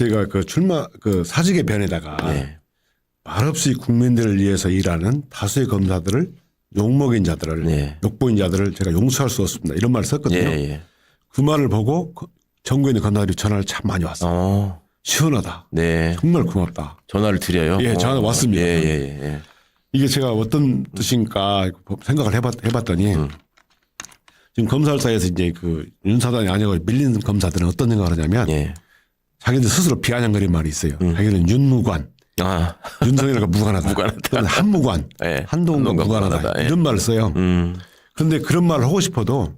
제가 그 사직의 변에다가 예. 말없이 국민들을 위해서 일하는 다수의 검사들을 욕먹인 자들을 예. 욕보인 자들을 제가 용서할 수 없습니다. 이런 말을 썼거든요. 예. 그 말을 보고 전국에 있는 검사들이 전화를 참 많이 왔어요. 시원하다. 네. 정말 고맙다. 전화를 드려요. 예, 전화 왔습니다. 예. 이게 제가 어떤 뜻인가 생각을 해봤더니 지금 검사들 사이에서 이제 그 윤사단이 아니고 밀린 검사들은 어떤 생각을 하냐면 예. 자기들 스스로 비아냥거리는 말이 있어요. 자기는 윤무관, 윤석열과 무관하다. 또는 한무관, 예. 한동훈과 무관하다. 예. 이런 말을 써요. 그런데 그런 말을 하고 싶어도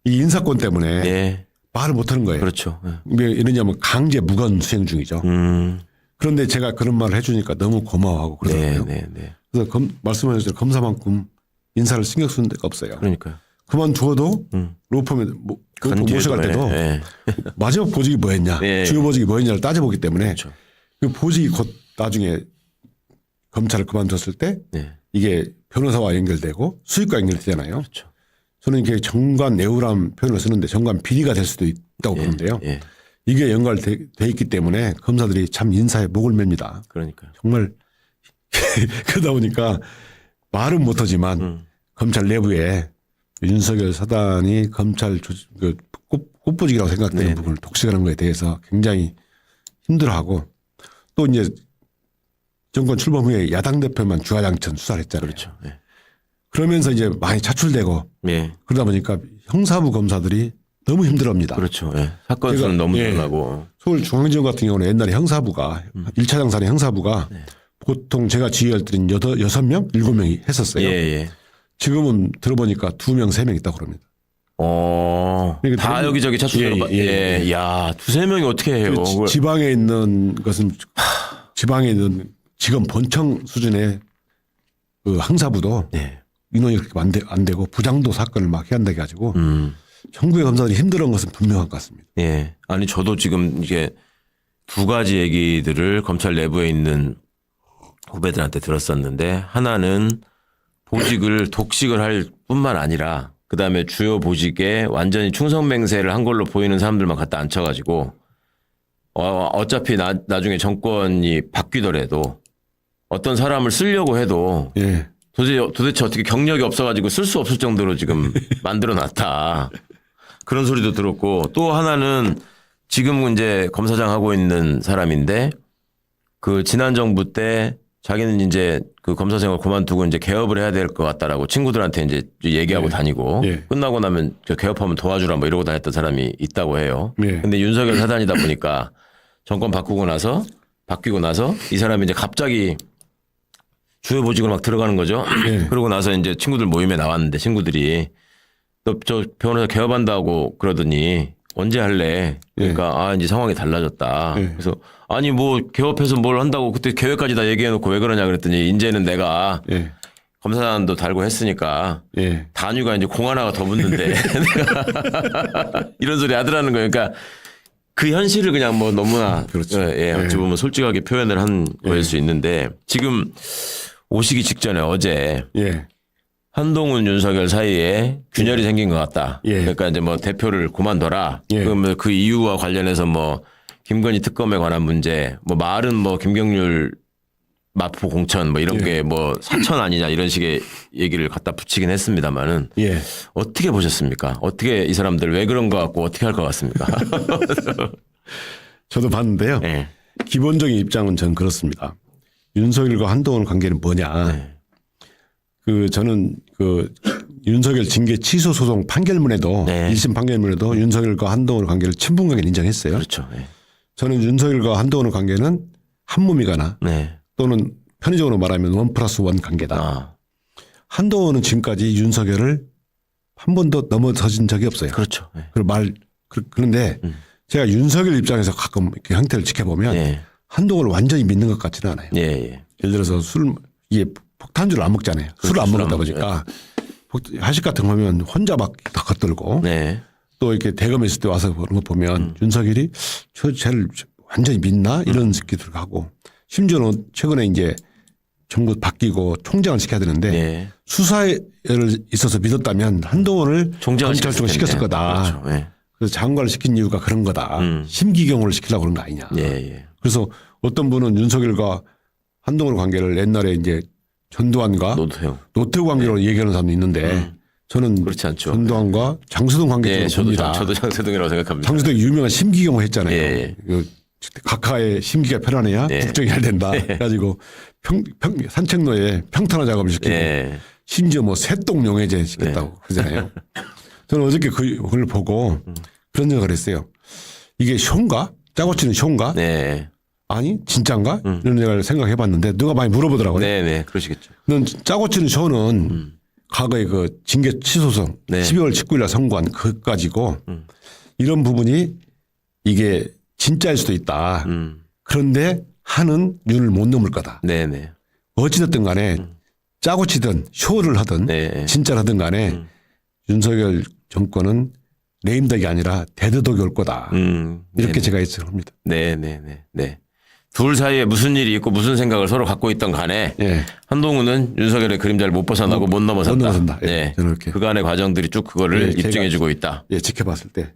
이 인사권 때문에 예. 말을 못하는 거예요. 그렇죠. 예. 왜 이러냐면 강제 무관 수행 중이죠. 그런데 제가 그런 말을 해주니까 너무 고마워하고 그러더라고요. 네. 그래서 말씀하신 대로 검사만큼 인사를 신경 쓰는 데가 없어요. 그러니까요. 그만두어도 로펌에 모셔갈 때도 예. 마지막 보직이 뭐였냐, 예. 주요 보직이 뭐였냐를 따져보기 때문에 그렇죠. 그 보직이 곧 나중에 검찰을 그만뒀을 때 네. 이게 변호사와 연결되고 수익과 연결되잖아요. 그렇죠. 저는 이게 정관 내우란 표현을 쓰는데 정관 비리가 될 수도 있다고 보는데요. 예. 이게 연결돼 있기 때문에 검사들이 참 인사에 목을 맵니다. 그러니까요. 정말 그러다 보니까 말은 못하지만 검찰 내부에 윤석열 사단이 검찰 꽃보직이라고 생각되는 네. 부분을 독식하는 것에 대해서 굉장히 힘들어하고 또 이제 정권 출범 후에 야당 대표만 주야장천 수사를 했잖아요. 그렇죠. 예. 그러면서 이제 많이 차출되고 예. 그러다 보니까 형사부 검사들이 너무 힘들어합니다. 그렇죠. 예. 사건 수는 너무 늘어나고. 서울중앙지검 같은 경우는 옛날에 형사부가 1차 장사의 형사부가 보통 제가 지휘할 때는 6명, 7명이 했었어요. 예. 지금은 들어보니까 2명, 3명 있다고 그럽니다. 그러니까 다 여기저기 차출되고. 예. 야, 2-3명이 어떻게 해요? 그 지방에 있는 것은 지방에 있는 지금 본청 수준의 그 형사부도 네. 인원이 그렇게 안 되고 부장도 사건을 막 해야 한다 해가지고 전국의 검사들이 힘들어한 것은 분명한 것 같습니다. 예. 아니, 저도 지금 이게 두 가지 얘기들을 검찰 내부에 있는 후배들한테 들었었는데 하나는 보직을 독식을 할 뿐만 아니라 그다음에 주요 보직에 완전히 충성맹세를 한 걸로 보이는 사람들만 갖다 앉혀가지고 어차피 나중에 정권이 바뀌더라도 어떤 사람을 쓰려고 해도 예. 도대체 어떻게 경력이 없어가지고 쓸 수 없을 정도로 지금 만들어놨다. 그런 소리도 들었고 또 하나는 지금은 이제 검사장 하고 있는 사람인데 그 지난 정부 때 자기는 이제 그 검사 생활 그만두고 이제 개업을 해야 될 것 같다라고 친구들한테 이제 얘기하고 다니고 끝나고 나면 개업하면 도와주라 뭐 이러고 다녔던 사람이 있다고 해요. 근데 윤석열 사단이다 보니까 정권 바뀌고 나서 이 사람이 이제 갑자기 주요 보직으로 막 들어가는 거죠. 그러고 나서 이제 친구들 모임에 나왔는데 친구들이 너 저 변호사 개업한다고 그러더니 언제 할래? 그러니까 이제 상황이 달라졌다. 그래서 아니 뭐 개업해서 뭘 한다고 그때 계획까지 다 얘기해놓고 왜 그러냐 그랬더니 이제는 내가 검사단도 달고 했으니까 단위가 이제 공 하나가 더 붙는데 내가 이런 소리 하더라는 거예요. 그러니까 그 현실을 그냥 뭐 너무나 그렇죠. 어찌 보면 솔직하게 표현을 한 거일 수 있는데 지금 오시기 직전에 어제 한동훈 윤석열 사이에 균열이 생긴 것 같다. 그러니까 이제 뭐 대표를 그만둬라. 그러면 그 이유와 관련해서 뭐 김건희 특검에 관한 문제, 뭐 말은 뭐 김경률 마포 공천 뭐 이런 게 뭐 사천 아니냐 이런 식의 얘기를 갖다 붙이긴 했습니다만은 어떻게 보셨습니까? 어떻게 이 사람들 왜 그런 것 같고 어떻게 할 것 같습니까? 저도 봤는데요. 기본적인 입장은 전 그렇습니다. 윤석열과 한동훈 관계는 뭐냐. 저는 윤석열 징계 취소 소송 판결문에도 1심 판결문에도 윤석열과 한동훈 관계를 친분 관계를 인정했어요. 그렇죠. 저는 윤석열과 한동훈 관계는 한 몸이거나 또는 편의적으로 말하면 1+1 관계다. 한동훈은 지금까지 윤석열을 한 번도 넘어서진 적이 없어요. 그렇죠. 그런데 제가 윤석열 입장에서 가끔 그 형태를 지켜보면 한동훈을 완전히 믿는 것 같지는 않아요. 예를 들어서 이게 폭탄주를 안 먹잖아요. 술을 안 먹었다 보니까 하식 같은 거 보면 혼자 막 다 겉돌고 또 이렇게 대검에 있을 때 와서 그런 거 보면 윤석열이 쟤를 완전히 믿나 이런 새끼들 하고 심지어는 최근에 이제 정부 바뀌고 총장을 시켜야 되는데 수사에 있어서 믿었다면 한동훈을 검찰총을 시켰을 거다. 그래서 장관을 시킨 이유가 그런 거다. 심기경을 시키려고 그런 거 아니냐. 그래서 어떤 분은 윤석열과 한동훈 관계를 옛날에 이제 전두환과 노태우 관계로 얘기하는 사람도 있는데 저는 그렇지 않죠. 전두환과 장수동 관계로 봅니다. 저도 장수동이라고 생각합니다. 장수동이 유명한 심기경을 했잖아요. 예. 그 각하의 심기가 편안해야 국정이 잘 된다. 그래가지고 산책로에 평탄화 작업을 시키고 심지어 뭐 새똥용해제 시켰다고 그러잖아요. 저는 어저께 그걸 보고 그런 생각을 했어요. 이게 쇼인가? 짜고 치는 쇼인가? 아니 진짜인가? 이런 생각을 생각해 봤는데 누가 많이 물어보더라고요. 네, 그러시겠죠. 는 짜고 치는 쇼는 과거에 그 징계 취소성 12월 19일 날 선고한 그 가지고 이런 부분이 이게 진짜일 수도 있다. 그런데 한은 윤을 못 넘을 거다. 어찌됐든 간에 짜고 치든 쇼를 하든 진짜를 하든 간에 윤석열 정권은 레임덕이 아니라 대대덕이 올 거다. 이렇게 제가 예측을 합니다. 둘 사이에 무슨 일이 있고 무슨 생각을 서로 갖고 있던 간에 한동훈은 윤석열의 그림자를 못 벗어나고 못 넘어선다. 저는 이렇게 그간의 과정들이 쭉 그거를 입증해주고 있다. 지켜봤을 때.